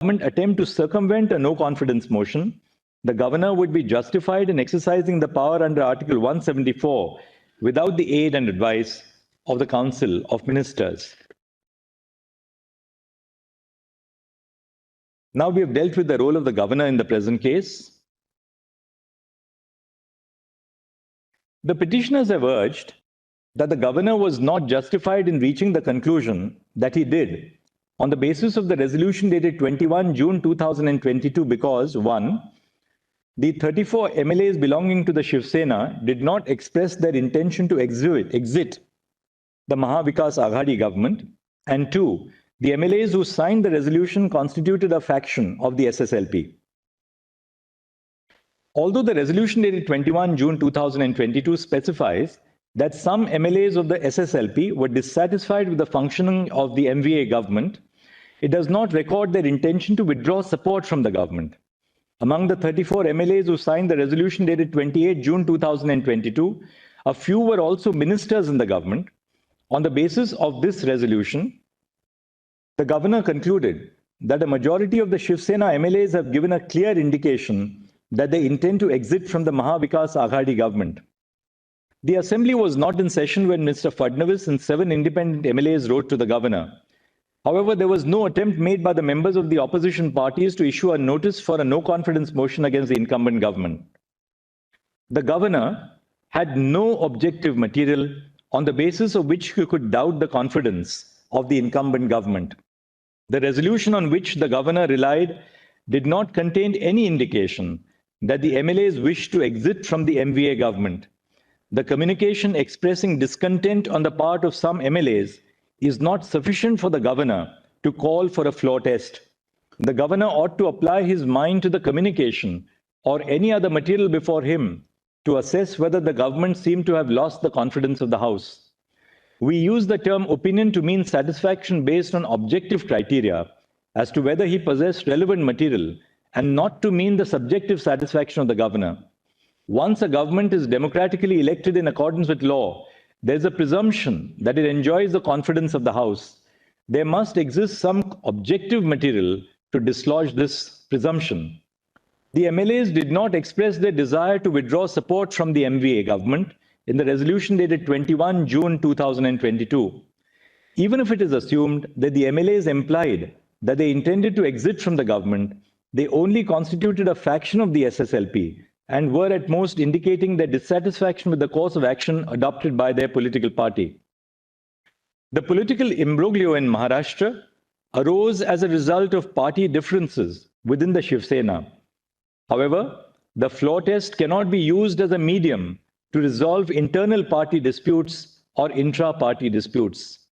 government attempt to circumvent a no-confidence motion, the governor would be justified in exercising the power under Article 174 without the aid and advice of the Council of Ministers. Now we have dealt with the role of the governor in the present case. The petitioners have urged that the governor was not justified in reaching the conclusion that he did on the basis of the resolution dated 21 June 2022 because, 1, the 34 MLAs belonging to the Shiv Sena did not express their intention to exit the Mahavikas Aghadi government, and 2, the MLAs who signed the resolution constituted a faction of the SSLP. Although the resolution dated 21 June 2022 specifies that some MLAs of the SSLP were dissatisfied with the functioning of the MVA government, it does not record their intention to withdraw support from the government. Among the 34 MLAs who signed the resolution dated 28 June 2022, a few were also ministers in the government. On the basis of this resolution, the governor concluded that a majority of the Shiv Sena MLAs have given a clear indication that they intend to exit from the Mahavikas Aghadi government. The assembly was not in session when Mr. Fadnavis and 7 independent MLAs wrote to the governor. However, there was no attempt made by the members of the opposition parties to issue a notice for a no-confidence motion against the incumbent government. The governor had no objective material on the basis of which he could doubt the confidence of the incumbent government. The resolution on which the governor relied did not contain any indication that the MLAs wished to exit from the MVA government. The communication expressing discontent on the part of some MLAs is not sufficient for the governor to call for a floor test. The governor ought to apply his mind to the communication or any other material before him to assess whether the government seemed to have lost the confidence of the House. We use the term opinion to mean satisfaction based on objective criteria as to whether he possessed relevant material and not to mean the subjective satisfaction of the governor. Once a government is democratically elected in accordance with law, there is a presumption that it enjoys the confidence of the House. There must exist some objective material to dislodge this presumption. The MLAs did not express their desire to withdraw support from the MVA government in the resolution dated 21 June 2022. Even if it is assumed that the MLAs implied that they intended to exit from the government, they only constituted a faction of the SSLP and were at most indicating their dissatisfaction with the course of action adopted by their political party. The political imbroglio in Maharashtra arose as a result of party differences within the Shiv Sena. However, the floor test cannot be used as a medium to resolve internal party disputes or intra-party disputes.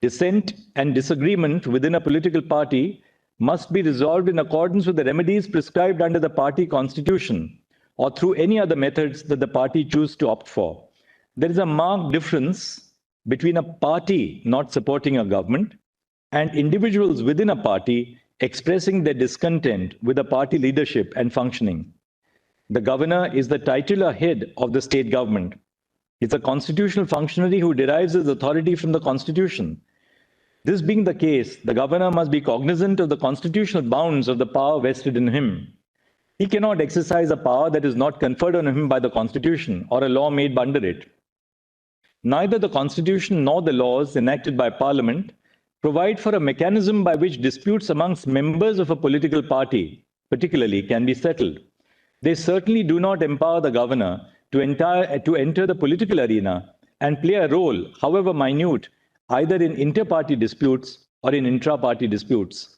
Dissent and disagreement within a political party must be resolved in accordance with the remedies prescribed under the party constitution or through any other methods that the party choose to opt for. There is a marked difference between a party not supporting a government and individuals within a party expressing their discontent with the party leadership and functioning. The governor is the titular head of the state government. It's a constitutional functionary who derives his authority from the Constitution. This being the case, the governor must be cognizant of the constitutional bounds of the power vested in him. He cannot exercise a power that is not conferred on him by the Constitution or a law made under it. Neither the Constitution nor the laws enacted by Parliament provide for a mechanism by which disputes amongst members of a political party, particularly, can be settled. They certainly do not empower the governor to enter the political arena and play a role, however minute, either in inter-party disputes or in intra-party disputes.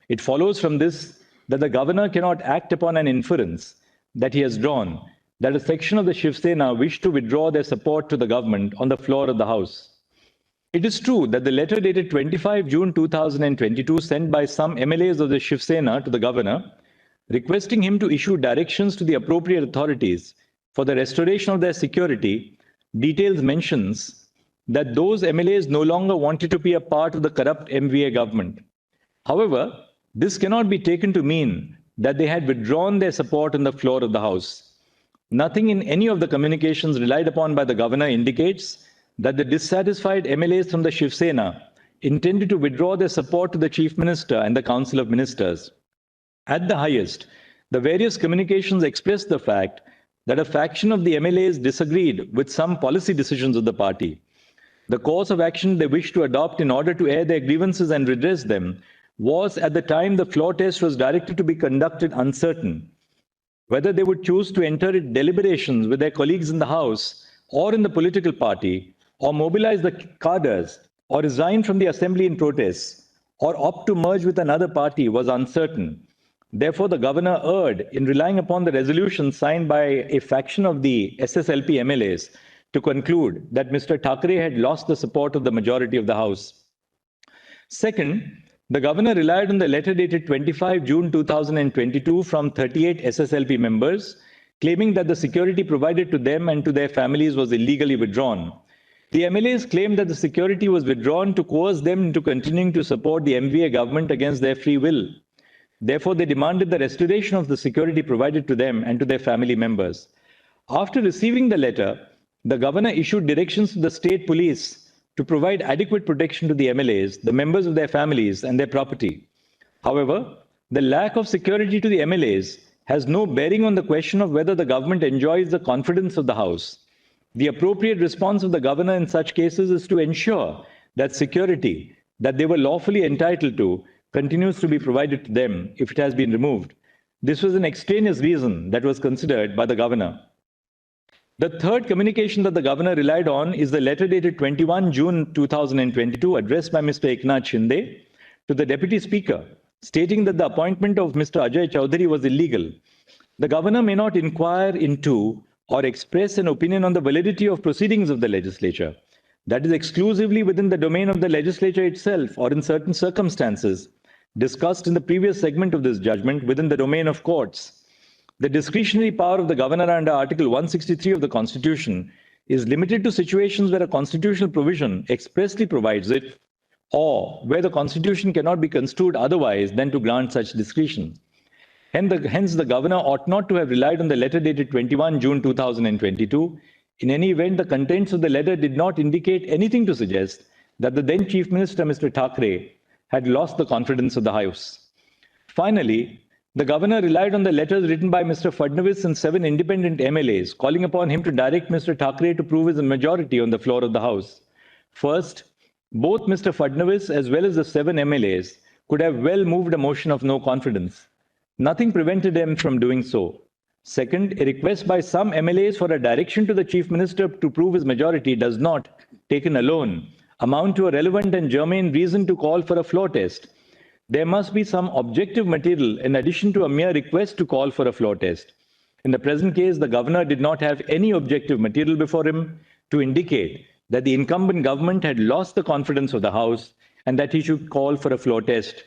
It follows from this that the governor cannot act upon an inference that he has drawn that a section of the Shiv Sena wished to withdraw their support to the government on the floor of the House. It is true that the letter dated 25 June 2022 sent by some MLAs of the Shiv Sena to the governor, requesting him to issue directions to the appropriate authorities for the restoration of their security, details mentions that those MLAs no longer wanted to be a part of the corrupt MVA government. However, this cannot be taken to mean that they had withdrawn their support on the floor of the House. Nothing in any of the communications relied upon by the governor indicates that the dissatisfied MLAs from the Shiv Sena intended to withdraw their support to the Chief Minister and the Council of Ministers. At the highest, the various communications expressed the fact that a faction of the MLAs disagreed with some policy decisions of the party. The course of action they wished to adopt in order to air their grievances and redress them was, at the time the floor test was directed to be conducted, uncertain. Whether they would choose to enter into deliberations with their colleagues in the House or in the political party, or mobilize the cadres, or resign from the assembly in protest, or opt to merge with another party was uncertain. Therefore, the governor erred in relying upon the resolution signed by a faction of the SSLP MLAs to conclude that Mr. Thackeray had lost the support of the majority of the House. Second, the governor relied on the letter dated 25 June 2022 from 38 SSLP members, claiming that the security provided to them and to their families was illegally withdrawn. The MLAs claimed that the security was withdrawn to coerce them into continuing to support the MVA government against their free will. Therefore, they demanded the restoration of the security provided to them and to their family members. After receiving the letter, the governor issued directions to the state police to provide adequate protection to the MLAs, the members of their families, and their property. However, the lack of security to the MLAs has no bearing on the question of whether the government enjoys the confidence of the House. The appropriate response of the governor in such cases is to ensure that security that they were lawfully entitled to continues to be provided to them if it has been removed. This was an extraneous reason that was considered by the governor. The third communication that the governor relied on is the letter dated 21 June 2022 addressed by Mr. Eknath Shinde to the Deputy Speaker, stating that the appointment of Mr. Ajay Chowdhury was illegal. The governor may not inquire into or express an opinion on the validity of proceedings of the legislature. That is exclusively within the domain of the legislature itself, or in certain circumstances discussed in the previous segment of this judgment, within the domain of courts. The discretionary power of the governor under Article 163 of the Constitution is limited to situations where a constitutional provision expressly provides it, or where the Constitution cannot be construed otherwise than to grant such discretion. Hence, the governor ought not to have relied on the letter dated 21 June 2022. In any event, the contents of the letter did not indicate anything to suggest that the then Chief Minister, Mr. Thackeray, had lost the confidence of the House. Finally, the governor relied on the letters written by Mr. Fadnavis and 7 independent MLAs, calling upon him to direct Mr. Thackeray to prove his majority on the floor of the House. First, both Mr. Fadnavis as well as the 7 MLAs could have well moved a motion of no confidence. Nothing prevented them from doing so. Second, a request by some MLAs for a direction to the Chief Minister to prove his majority does not, taken alone, amount to a relevant and germane reason to call for a floor test. There must be some objective material in addition to a mere request to call for a floor test. In the present case, the governor did not have any objective material before him to indicate that the incumbent government had lost the confidence of the House and that he should call for a floor test.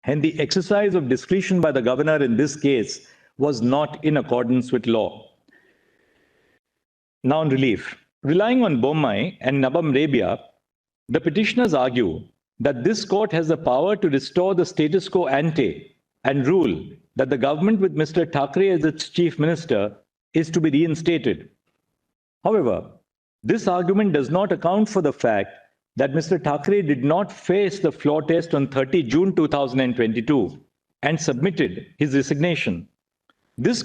And the exercise of discretion by the governor in this case was not in accordance with law. Now on relief. Relying on Bommai and Nabam Rebia, the petitioners argue that this court has the power to restore the status quo ante and rule that the government with Mr. Thackeray as its chief minister is to be reinstated. However, this argument does not account for the fact that Mr. Thackeray did not face the floor test on 30 June 2022 and submitted his resignation. This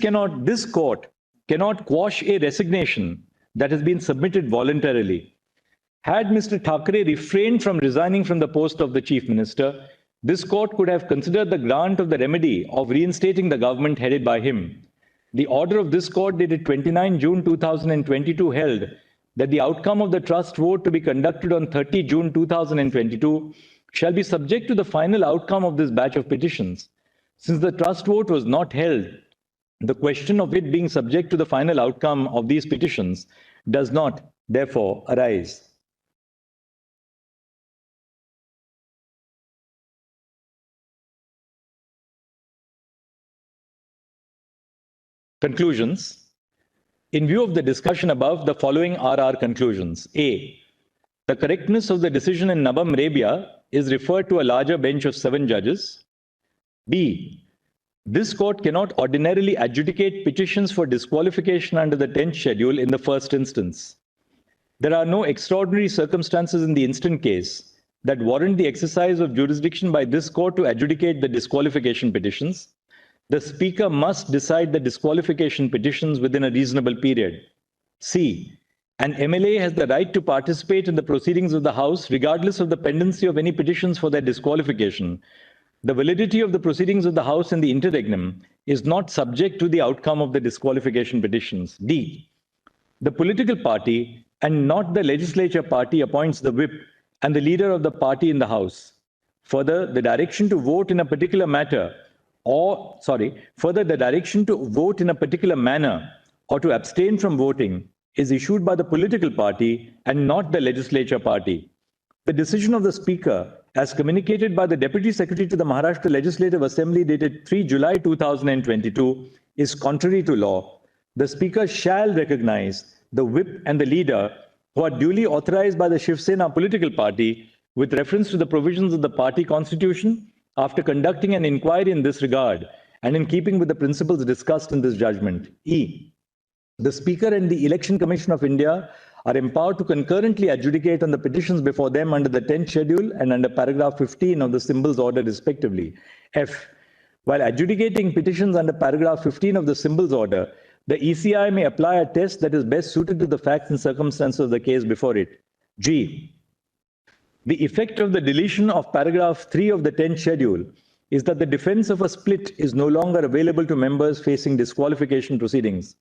court cannot quash a resignation that has been submitted voluntarily. Had Mr. Thackeray refrained from resigning from the post of the chief minister, this court could have considered the grant of the remedy of reinstating the government headed by him. The order of this court dated 29 June 2022 held that the outcome of the trust vote to be conducted on 30 June 2022 shall be subject to the final outcome of this batch of petitions. Since the trust vote was not held, the question of it being subject to the final outcome of these petitions does not, therefore, arise. Conclusions. In view of the discussion above, the following are our conclusions. A. The correctness of the decision in Nabam Rebia is referred to a larger bench of 7 judges. B. This court cannot ordinarily adjudicate petitions for disqualification under the 10th schedule in the first instance. There are no extraordinary circumstances in the instant case that warrant the exercise of jurisdiction by this court to adjudicate the disqualification petitions. The Speaker must decide the disqualification petitions within a reasonable period. C. An MLA has the right to participate in the proceedings of the House regardless of the pendency of any petitions for their disqualification. The validity of the proceedings of the House in the interregnum is not subject to the outcome of the disqualification petitions. D. The political party and not the legislature party appoints the whip and the leader of the party in the House. Further, the direction to vote in a particular matter further, the direction to vote in a particular manner or to abstain from voting is issued by the political party and not the legislature party. The decision of the Speaker, as communicated by the Deputy Secretary to the Maharashtra Legislative Assembly dated 3 July 2022, is contrary to law. The Speaker shall recognize the whip and the leader who are duly authorized by the Shiv Sena political party with reference to the provisions of the party constitution after conducting an inquiry in this regard and in keeping with the principles discussed in this judgment. E. The Speaker and the Election Commission of India are empowered to concurrently adjudicate on the petitions before them under the 10th schedule and under paragraph 15 of the symbols order respectively. F. While adjudicating petitions under paragraph 15 of the symbols order, the ECI may apply a test that is best suited to the facts and circumstances of the case before it. G. The effect of the deletion of paragraph 3 of the 10th schedule is that the defense of a split is no longer available to members facing disqualification proceedings.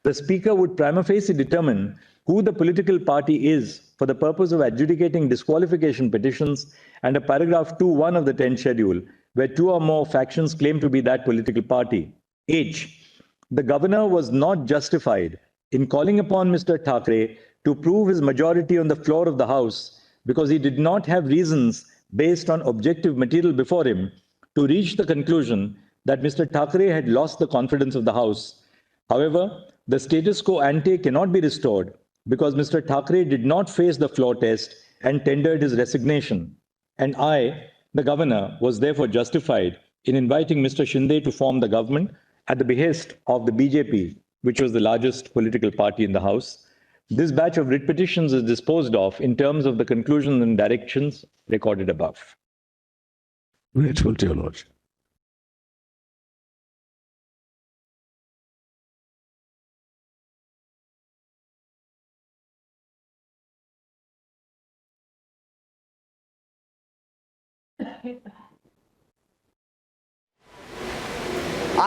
The Speaker would prima facie determine who the political party is for the purpose of adjudicating disqualification petitions under paragraph 2(1) of the 10th schedule, where two or more factions claim to be that political party. H. The Governor was not justified in calling upon Mr. Thackeray to prove his majority on the floor of the House because he did not have reasons based on objective material before him to reach the conclusion that Mr. Thackeray had lost the confidence of the House. However, the status quo ante cannot be restored because Mr. Thackeray did not face the floor test and tendered his resignation. And I, the Governor, was therefore justified in inviting Mr. Shinde to form the government at the behest of the BJP, which was the largest political party in the House. This batch of writ petitions is disposed of in terms of the conclusions and directions recorded above. Grateful to your Lordship. Okay.